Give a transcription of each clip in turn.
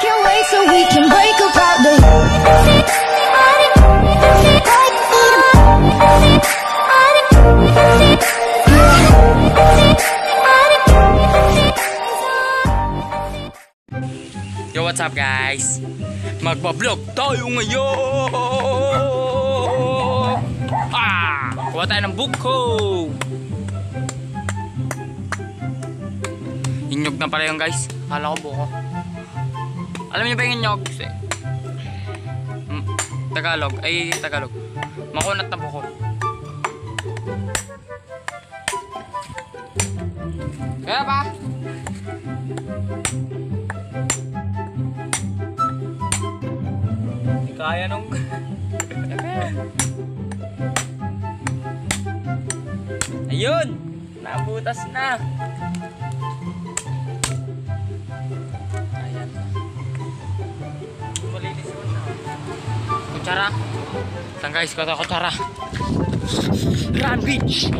can't wait so we can break apart the Yo, what's up guys? Magpa-vlog tayo ngayon! Kuha tayo ng buko! Inyog na pala yun guys. Kala ko buko. Alam niyo ba yung inyog? Tagalog. Ay, Tagalog. Makunat na buko. Kaya ba? Kaya nung ayun, nabutas na. Ayan. Malinis yun na. Kutsara. Saan guys, kata kutsara. Run beach.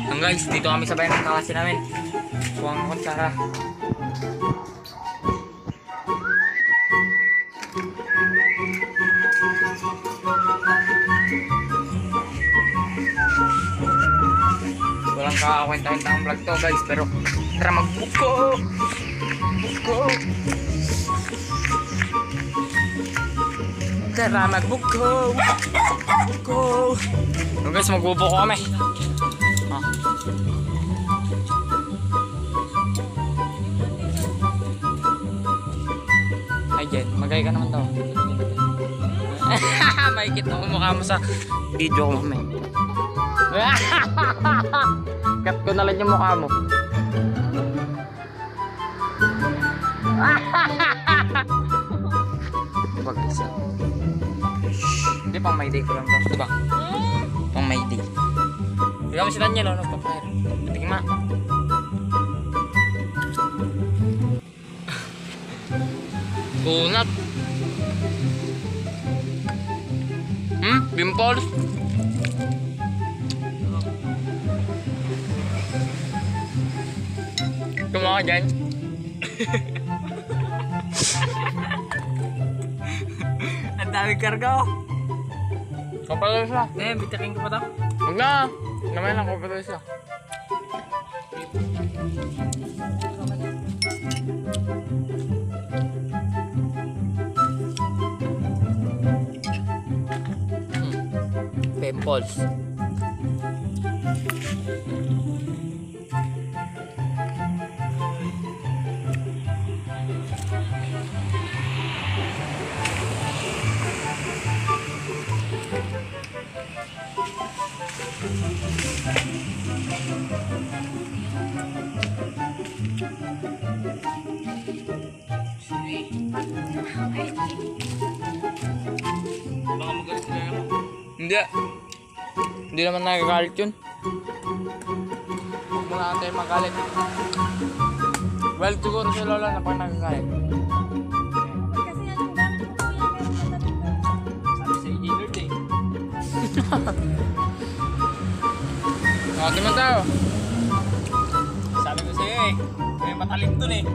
Ang guys, dito kami sa bayan ng kakasi namin. Kuwang kutsara. Walang kakakwenta-kwentang vlog to guys, pero tara magbuko. Buko. Tara magbuko. Buko. So guys, magbubuko kami. Jen, magay ka naman daw. Makikita ko mukha mo sa video ko mamaya. Cut ko na lang yung mukha mo. Diba guys? Hindi, pang may day ko lang daw. Diba? Pang may day. Hindi kami si Daniel, no? Nagpapahir. Tingin ma. Kunat. Pimples. Kumawa dyan. Ang dami karga oh. Kapalo siya. Bitakin ko pa daw. Huwag na. Naman lang kapalo siya. Pimples. Hindi naman nagagalit yun. Huwag muna tayo magalit. Well, siguro si Lola na pag nagagalit. Sabi sa Illard eh. Nakatiman tayo. Sabi ko sa'yo eh, may matalim dun eh.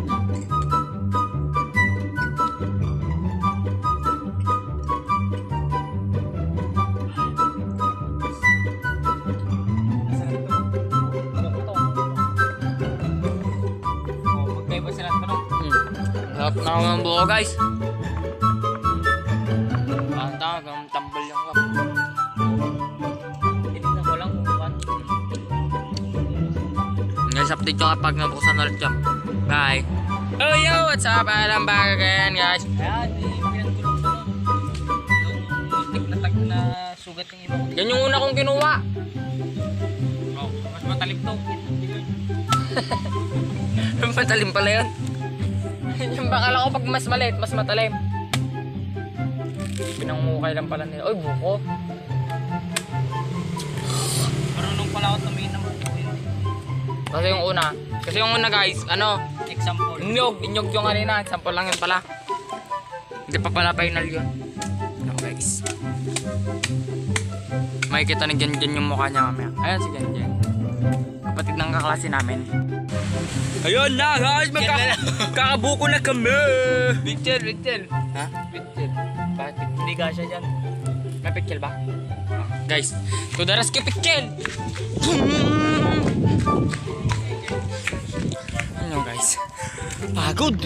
Sarap na ako ng buko guys. Tama kang tambal yung kap. Tinignan ko lang kung paano. Guys, update ko kapag nabuksan ulit yan. Bye. Oh yo, what's up? I'm back again guys. Ayan, pinagtulong-tulong. Yung multik na tag na sugat yung ibang. Yan yung una kong kinuha. Oh, mas matalim to. Matalim pala yun. Yung bakala ko pag mas maliit, mas matalim. Pinangukay lang pala nila. Oy, buko. Marunong pala ako tumingin ng buko yun. Kasi yung una guys, ano? Example. Inyog yung kanina. Example lang yun pala. Hindi pa pala final yun. Ano guys. Makikita ni Jen yung mukha niya mamaya. Ayan si Jen. kapatid ng kaklase namin. Ayun na guys, magkakabuko na kami. Picture. Ha? Picture. Bakit? Hindi ka siya dyan. May picture ba? Guys, to the rescue picture. Ano guys? Pagod.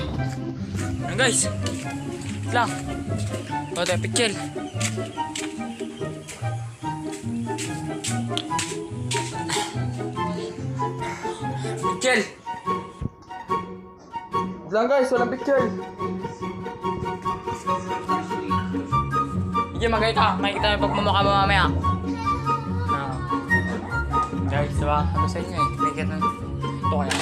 Ano guys? Lang. To the picture. Picture. Lang guys, walang picture. Sige, magkita. Makikita mo pagmamukha mo mamaya. Guys, diba? Ano sa inyo eh? Makikita na. Ito kaya.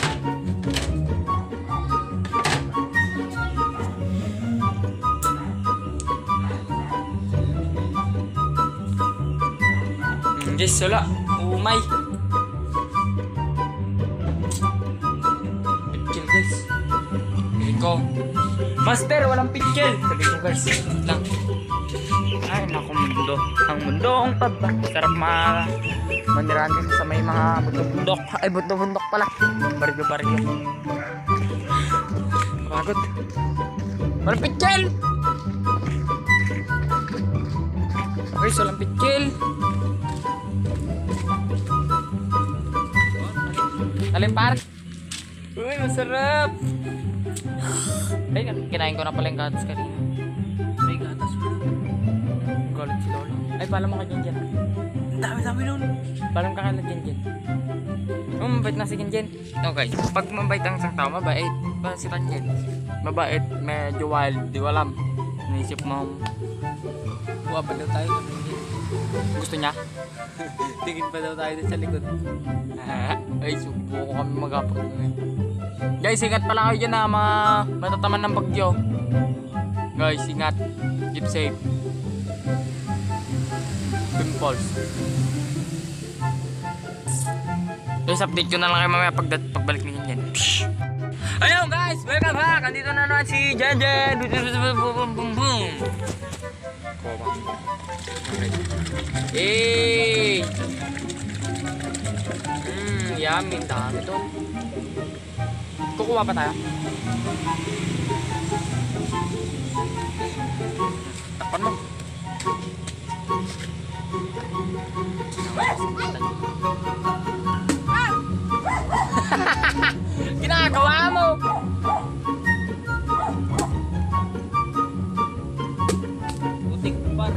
Guys, wala. Umay. Picture guys. Sabi ko. Master, walang picture. Sabi ko guys. Lang. Ay, naku mundo. Ang mundong taba. Sarap manirahan kasi sa may mga buto-bundok. Ay, buto-bundok pala. Baryo-baryo. Pagod. Walang picture. Guys, walang picture. Alin par? Uy, masarap! Ay, kinain ko na pala yung gatas kanina. May gatas mo. Galit si Lola. Ay, palam mo ka dyan. Ang dami-dami nun. Palam ka kala dyan. Mabait na si Genjen. Okay, pag mabait ang isang tao, mabait. Ba si Tanjen? Mabait, medyo wild, di walam. Naisip mo, buwa pa daw tayo. Gusto niya? Tingin pa daw tayo sa likod. Ay, subo ko kami mag-apot. Guys, ingat pala kayo dyan na matataman ng bagyo. Guys, ingat. Keep safe. Pimples. Guys, update ko na lang kayo mamaya pagbalik ni Genjen. Ayun guys, welcome back. Andito na naman si Genjen. Boom. Eh. Yummy, dami to. Kukuha pa tayo. Takpan mo. Ginagawa mo. Butik par.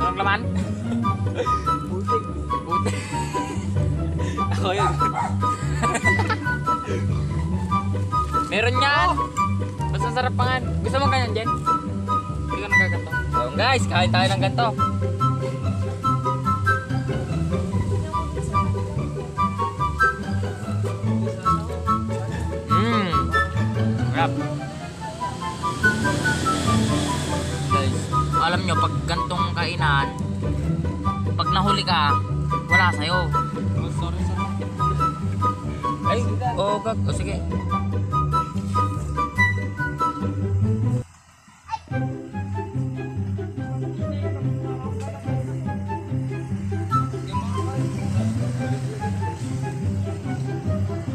Walang laman. Butik. Ako yun. Meron yan. Basta sarap pangan. Gusto mo ganyan, Jen? Hindi ka nagaganto. So guys, kain tayo ng ganto. Sarap. Guys, alam nyo, pag gantong kainan, pag nahuli ka, wala sa'yo. Sorry. Ay, gag. Sige.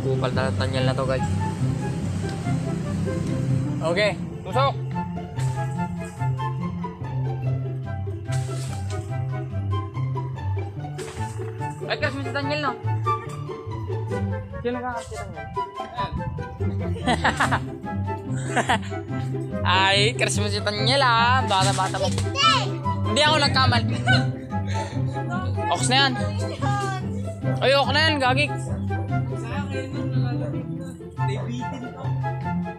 Kupal na tanyal na to guys. Okay, tusok. Ay, crush mo si Daniel, no? Sino nakakasya si Daniel? Ay, crush mo si Daniel, ah. Bata-bata mo. Hindi ako nagkamal. Oks na yan. Ay, ok na yan, gagik.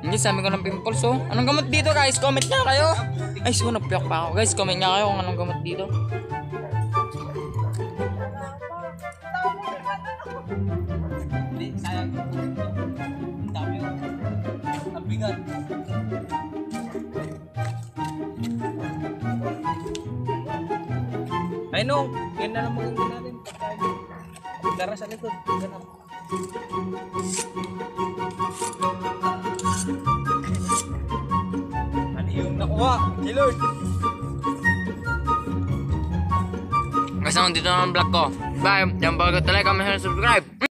Hindi, sabi ko ng pimples, oh. Anong gamot dito, guys? Comment nga kayo. Ay, siguro napiyak pa ako. Guys, comment nga kayo kung anong gamot dito. Sayang. Dami yun. Ang bigat. Ay, no. Yan na lang maganda natin. Gara sa likod. Ganun. Ano yung nakuha? Hey Lord! Basta dito na ang vlog ko. Bye. Yan bago talaga kami subscribe.